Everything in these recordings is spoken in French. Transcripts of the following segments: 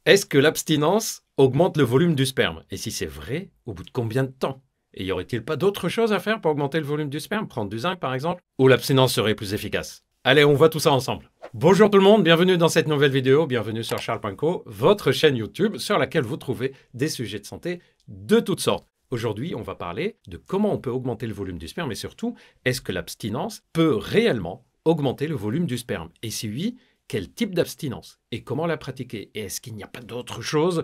Est-ce que l'abstinence augmente le volume du sperme? Et si c'est vrai, au bout de combien de temps? Et y aurait-il pas d'autre chose à faire pour augmenter le volume du sperme? Prendre du zinc par exemple? Ou l'abstinence serait plus efficace? Allez, on voit tout ça ensemble. Bonjour tout le monde, bienvenue dans cette nouvelle vidéo, bienvenue sur Charles.co, votre chaîne YouTube sur laquelle vous trouvez des sujets de santé de toutes sortes. Aujourd'hui, on va parler de comment on peut augmenter le volume du sperme et surtout, est-ce que l'abstinence peut réellement augmenter le volume du sperme? Et si oui, quel type d'abstinence? Et comment la pratiquer? Et est-ce qu'il n'y a pas d'autre chose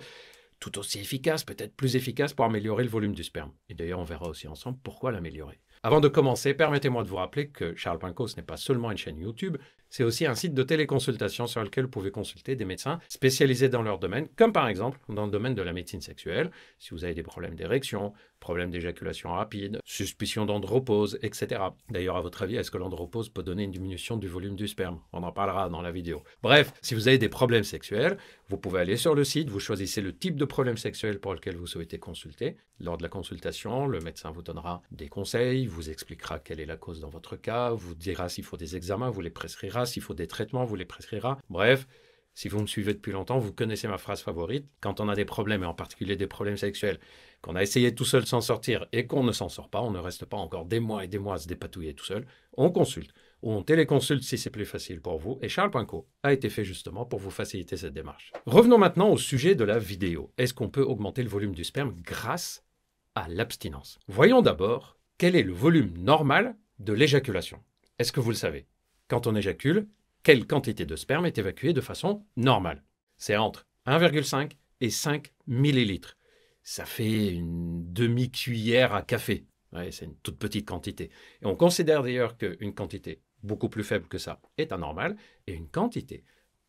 tout aussi efficace, peut-être plus efficace pour améliorer le volume du sperme? Et d'ailleurs, on verra aussi ensemble pourquoi l'améliorer. Avant de commencer, permettez-moi de vous rappeler que Charles.co, ce n'est pas seulement une chaîne YouTube, c'est aussi un site de téléconsultation sur lequel vous pouvez consulter des médecins spécialisés dans leur domaine, comme par exemple dans le domaine de la médecine sexuelle, si vous avez des problèmes d'érection, problèmes d'éjaculation rapide, suspicion d'andropause, etc. D'ailleurs, à votre avis, est-ce que l'andropause peut donner une diminution du volume du sperme? On en parlera dans la vidéo. Bref, si vous avez des problèmes sexuels, vous pouvez aller sur le site, vous choisissez le type de problème sexuel pour lequel vous souhaitez consulter. Lors de la consultation, le médecin vous donnera des conseils, vous expliquera quelle est la cause dans votre cas, vous dira s'il faut des examens, vous les prescrira, s'il faut des traitements, vous les prescrira. Bref, si vous me suivez depuis longtemps, vous connaissez ma phrase favorite. Quand on a des problèmes, et en particulier des problèmes sexuels, qu'on a essayé tout seul de s'en sortir et qu'on ne s'en sort pas, on ne reste pas encore des mois et des mois à se dépatouiller tout seul, on consulte. Ou on téléconsulte si c'est plus facile pour vous. Et Charles.co a été fait justement pour vous faciliter cette démarche. Revenons maintenant au sujet de la vidéo. Est-ce qu'on peut augmenter le volume du sperme grâce à l'abstinence? Voyons d'abord quel est le volume normal de l'éjaculation. Est-ce que vous le savez? Quand on éjacule, quelle quantité de sperme est évacuée de façon normale? C'est entre 1,5 et 5 millilitres. Ça fait une demi-cuillère à café. Ouais, c'est une toute petite quantité. Et on considère d'ailleurs qu'une quantité beaucoup plus faible que ça est anormale, et une quantité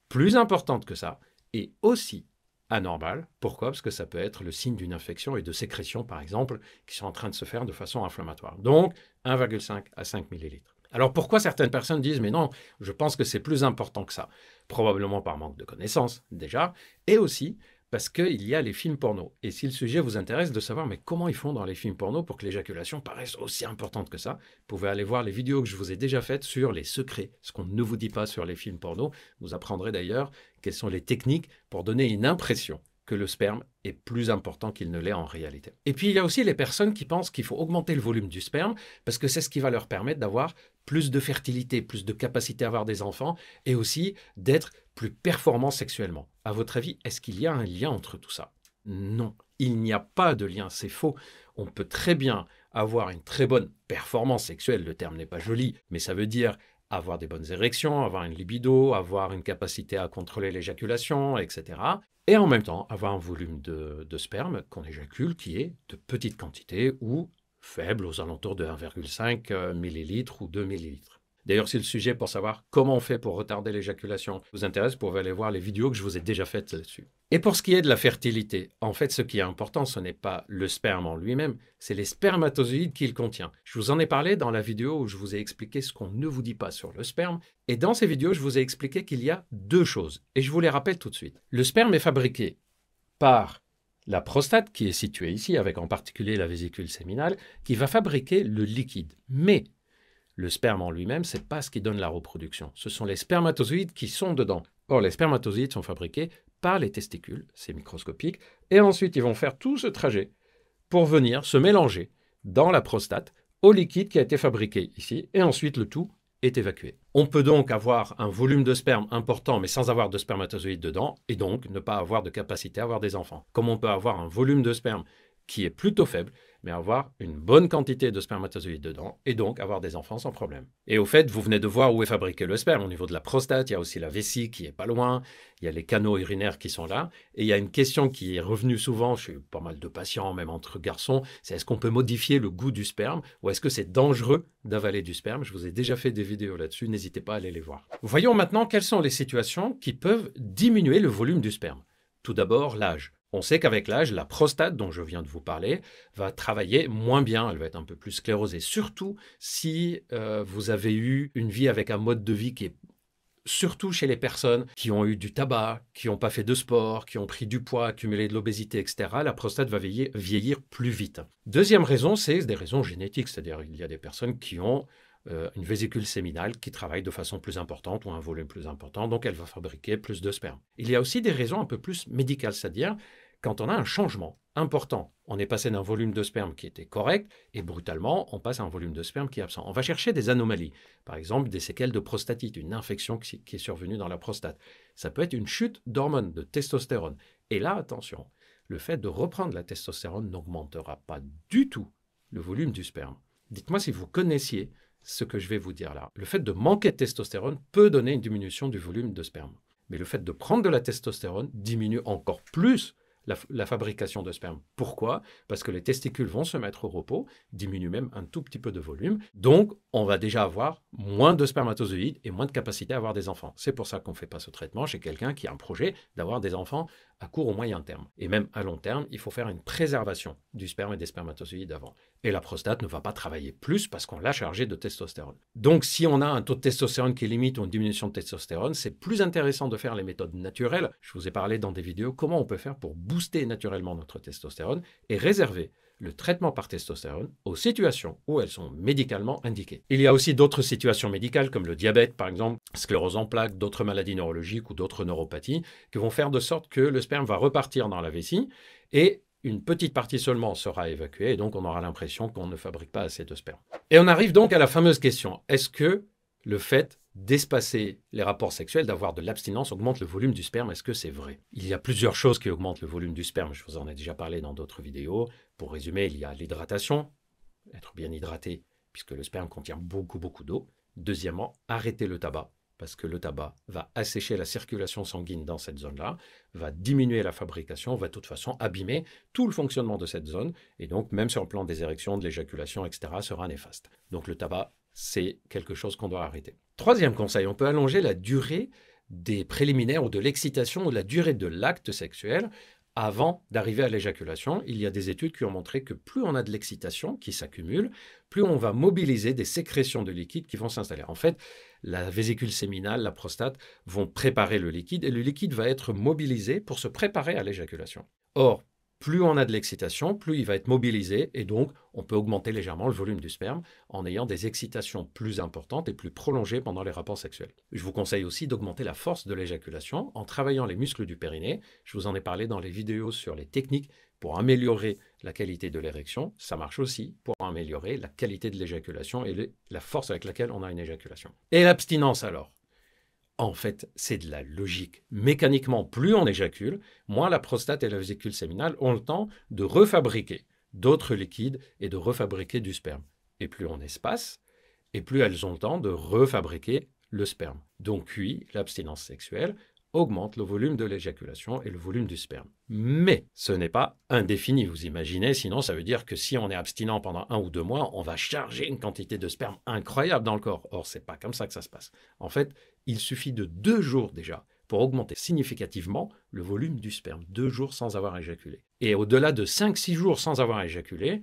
plus importante que ça est aussi anormale. Pourquoi? Parce que ça peut être le signe d'une infection et de sécrétions, par exemple, qui sont en train de se faire de façon inflammatoire. Donc, 1,5 à 5 millilitres. Alors pourquoi certaines personnes disent « mais non, je pense que c'est plus important que ça ». Probablement par manque de connaissances, déjà, et aussi parce qu'il y a les films porno. Et si le sujet vous intéresse de savoir mais comment ils font dans les films porno pour que l'éjaculation paraisse aussi importante que ça, vous pouvez aller voir les vidéos que je vous ai déjà faites sur les secrets, ce qu'on ne vous dit pas sur les films porno. Vous apprendrez d'ailleurs quelles sont les techniques pour donner une impression que le sperme est plus important qu'il ne l'est en réalité. Et puis il y a aussi les personnes qui pensent qu'il faut augmenter le volume du sperme parce que c'est ce qui va leur permettre d'avoir plus de fertilité, plus de capacité à avoir des enfants et aussi d'être plus performants sexuellement. À votre avis, est-ce qu'il y a un lien entre tout ça? Non, il n'y a pas de lien, c'est faux. On peut très bien avoir une très bonne performance sexuelle, le terme n'est pas joli, mais ça veut dire avoir des bonnes érections, avoir une libido, avoir une capacité à contrôler l'éjaculation, etc. Et en même temps, avoir un volume de sperme qu'on éjacule qui est de petite quantité ou faible, aux alentours de 1,5 millilitres ou 2 millilitres. D'ailleurs, si le sujet pour savoir comment on fait pour retarder l'éjaculation vous intéresse, vous pouvez aller voir les vidéos que je vous ai déjà faites là-dessus. Et pour ce qui est de la fertilité, en fait, ce qui est important, ce n'est pas le sperme en lui-même, c'est les spermatozoïdes qu'il contient. Je vous en ai parlé dans la vidéo où je vous ai expliqué ce qu'on ne vous dit pas sur le sperme. Et dans ces vidéos, je vous ai expliqué qu'il y a deux choses. Et je vous les rappelle tout de suite. Le sperme est fabriqué par la prostate, qui est située ici, avec en particulier la vésicule séminale, qui va fabriquer le liquide. Mais le sperme en lui-même, ce n'est pas ce qui donne la reproduction. Ce sont les spermatozoïdes qui sont dedans. Or, les spermatozoïdes sont fabriqués par les testicules, c'est microscopique, et ensuite ils vont faire tout ce trajet pour venir se mélanger dans la prostate au liquide qui a été fabriqué ici, et ensuite le tout est évacué. On peut donc avoir un volume de sperme important, mais sans avoir de spermatozoïdes dedans, et donc ne pas avoir de capacité à avoir des enfants. Comme on peut avoir un volume de sperme qui est plutôt faible, mais avoir une bonne quantité de spermatozoïdes dedans, et donc avoir des enfants sans problème. Et au fait, vous venez de voir où est fabriqué le sperme. Au niveau de la prostate, il y a aussi la vessie qui est pas loin, il y a les canaux urinaires qui sont là, et il y a une question qui est revenue souvent chez pas mal de patients, même entre garçons, c'est est-ce qu'on peut modifier le goût du sperme, ou est-ce que c'est dangereux d'avaler du sperme? Je vous ai déjà fait des vidéos là-dessus, n'hésitez pas à aller les voir. Voyons maintenant quelles sont les situations qui peuvent diminuer le volume du sperme. Tout d'abord, l'âge. On sait qu'avec l'âge, la prostate dont je viens de vous parler va travailler moins bien, elle va être un peu plus sclérosée, surtout si vous avez eu une vie avec un mode de vie qui est surtout chez les personnes qui ont eu du tabac, qui n'ont pas fait de sport, qui ont pris du poids, accumulé de l'obésité, etc., la prostate va vieillir plus vite. Deuxième raison, c'est des raisons génétiques, c'est-à-dire il y a des personnes qui ont une vésicule séminale qui travaille de façon plus importante ou un volume plus important, donc elle va fabriquer plus de sperme. Il y a aussi des raisons un peu plus médicales, c'est-à-dire quand on a un changement important, on est passé d'un volume de sperme qui était correct et brutalement, on passe à un volume de sperme qui est absent. On va chercher des anomalies, par exemple des séquelles de prostatite, une infection qui est survenue dans la prostate. Ça peut être une chute d'hormones, de testostérone. Et là, attention, le fait de reprendre la testostérone n'augmentera pas du tout le volume du sperme. Dites-moi si vous connaissiez ce que je vais vous dire là. Le fait de manquer de testostérone peut donner une diminution du volume de sperme. Mais le fait de prendre de la testostérone diminue encore plus la fabrication de sperme. Pourquoi? Parce que les testicules vont se mettre au repos, diminuent même un tout petit peu de volume. Donc, on va déjà avoir moins de spermatozoïdes et moins de capacité à avoir des enfants. C'est pour ça qu'on ne fait pas ce traitement chez quelqu'un qui a un projet d'avoir des enfants à court ou moyen terme. Et même à long terme, il faut faire une préservation du sperme et des spermatozoïdes avant. Et la prostate ne va pas travailler plus parce qu'on l'a chargée de testostérone. Donc, si on a un taux de testostérone qui est limite ou une diminution de testostérone, c'est plus intéressant de faire les méthodes naturelles. Je vous ai parlé dans des vidéos comment on peut faire pour booster naturellement notre testostérone et réserver le traitement par testostérone aux situations où elles sont médicalement indiquées. Il y a aussi d'autres situations médicales comme le diabète par exemple, sclérose en plaques, d'autres maladies neurologiques ou d'autres neuropathies qui vont faire de sorte que le sperme va repartir dans la vessie et une petite partie seulement sera évacuée et donc on aura l'impression qu'on ne fabrique pas assez de sperme. Et on arrive donc à la fameuse question, est-ce que le fait d'espacer les rapports sexuels, d'avoir de l'abstinence, augmente le volume du sperme? Est-ce que c'est vrai? Il y a plusieurs choses qui augmentent le volume du sperme. Je vous en ai déjà parlé dans d'autres vidéos. Pour résumer, il y a l'hydratation, être bien hydraté, puisque le sperme contient beaucoup d'eau. Deuxièmement, arrêter le tabac, parce que le tabac va assécher la circulation sanguine dans cette zone-là, va diminuer la fabrication, va de toute façon abîmer tout le fonctionnement de cette zone, et donc même sur le plan des érections, de l'éjaculation, etc., sera néfaste. Donc le tabac, c'est quelque chose qu'on doit arrêter. Troisième conseil, on peut allonger la durée des préliminaires ou de l'excitation ou de la durée de l'acte sexuel avant d'arriver à l'éjaculation. Il y a des études qui ont montré que plus on a de l'excitation qui s'accumule, plus on va mobiliser des sécrétions de liquide qui vont s'installer. En fait, la vésicule séminale, la prostate vont préparer le liquide et le liquide va être mobilisé pour se préparer à l'éjaculation. Or, plus on a de l'excitation, plus il va être mobilisé et donc on peut augmenter légèrement le volume du sperme en ayant des excitations plus importantes et plus prolongées pendant les rapports sexuels. Je vous conseille aussi d'augmenter la force de l'éjaculation en travaillant les muscles du périnée. Je vous en ai parlé dans les vidéos sur les techniques pour améliorer la qualité de l'érection. Ça marche aussi pour améliorer la qualité de l'éjaculation et la force avec laquelle on a une éjaculation. Et l'abstinence alors? En fait, c'est de la logique. Mécaniquement, plus on éjacule, moins la prostate et la vésicule séminale ont le temps de refabriquer d'autres liquides et de refabriquer du sperme. Et plus on espace, et plus elles ont le temps de refabriquer le sperme. Donc oui, l'abstinence sexuelle augmente le volume de l'éjaculation et le volume du sperme. Mais ce n'est pas indéfini, vous imaginez, sinon ça veut dire que si on est abstinent pendant 1 ou 2 mois, on va charger une quantité de sperme incroyable dans le corps. Or, c'est pas comme ça que ça se passe. En fait, il suffit de 2 jours déjà pour augmenter significativement le volume du sperme. 2 jours sans avoir éjaculé. Et au-delà de 5-6 jours sans avoir éjaculé,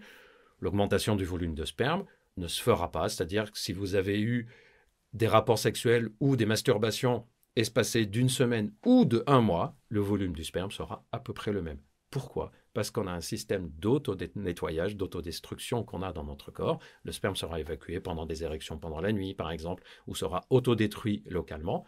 l'augmentation du volume de sperme ne se fera pas. C'est-à-dire que si vous avez eu des rapports sexuels ou des masturbations espacées d'une semaine ou de 1 mois, le volume du sperme sera à peu près le même. Pourquoi? Parce qu'on a un système d'auto-nettoyage, d'autodestruction qu'on a dans notre corps. Le sperme sera évacué pendant des érections pendant la nuit, par exemple, ou sera autodétruit localement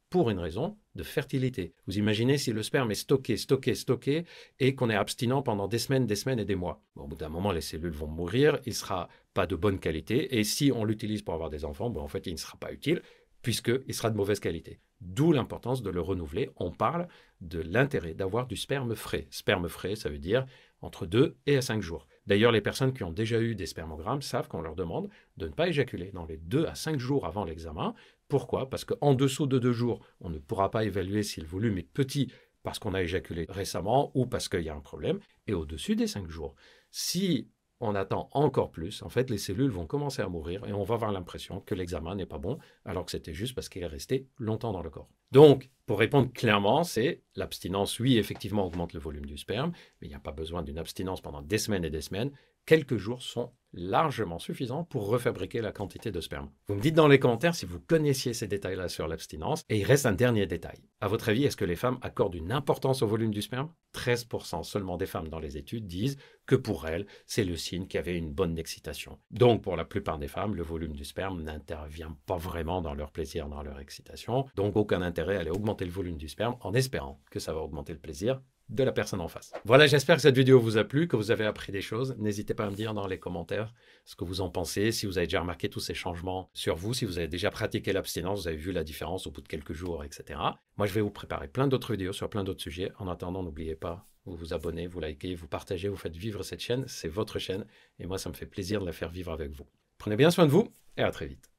pour une raison de fertilité. Vous imaginez si le sperme est stocké, et qu'on est abstinent pendant des semaines et des mois. Bon, au bout d'un moment, les cellules vont mourir, il ne sera pas de bonne qualité, et si on l'utilise pour avoir des enfants, en fait, il ne sera pas utile, puisqu'il sera de mauvaise qualité. D'où l'importance de le renouveler. On parle de l'intérêt d'avoir du sperme frais. Sperme frais, ça veut dire entre 2 et 5 jours. D'ailleurs, les personnes qui ont déjà eu des spermogrammes savent qu'on leur demande de ne pas éjaculer dans les 2 à 5 jours avant l'examen. Pourquoi? Parce qu'en dessous de 2 jours, on ne pourra pas évaluer si le volume est petit parce qu'on a éjaculé récemment ou parce qu'il y a un problème. Et au-dessus des 5 jours, si on attend encore plus, en fait, les cellules vont commencer à mourir et on va avoir l'impression que l'examen n'est pas bon, alors que c'était juste parce qu'il est resté longtemps dans le corps. Donc, pour répondre clairement, c'est l'abstinence, oui, effectivement, augmente le volume du sperme, mais il n'y a pas besoin d'une abstinence pendant des semaines et des semaines. quelques jours sont largement suffisants pour refabriquer la quantité de sperme. Vous me dites dans les commentaires si vous connaissiez ces détails-là sur l'abstinence. Et il reste un dernier détail. À votre avis, est-ce que les femmes accordent une importance au volume du sperme? 13% seulement des femmes dans les études disent que pour elles, c'est le signe qu'il y avait une bonne excitation. Donc pour la plupart des femmes, le volume du sperme n'intervient pas vraiment dans leur plaisir, dans leur excitation. Donc aucun intérêt à aller augmenter le volume du sperme en espérant que ça va augmenter le plaisir de la personne en face. Voilà, j'espère que cette vidéo vous a plu, que vous avez appris des choses. N'hésitez pas à me dire dans les commentaires ce que vous en pensez, si vous avez déjà remarqué tous ces changements sur vous, si vous avez déjà pratiqué l'abstinence, vous avez vu la différence au bout de quelques jours, etc. Moi, je vais vous préparer plein d'autres vidéos sur plein d'autres sujets. En attendant, n'oubliez pas, vous vous abonnez, vous likez, vous partagez, vous faites vivre cette chaîne. C'est votre chaîne et moi, ça me fait plaisir de la faire vivre avec vous. Prenez bien soin de vous et à très vite.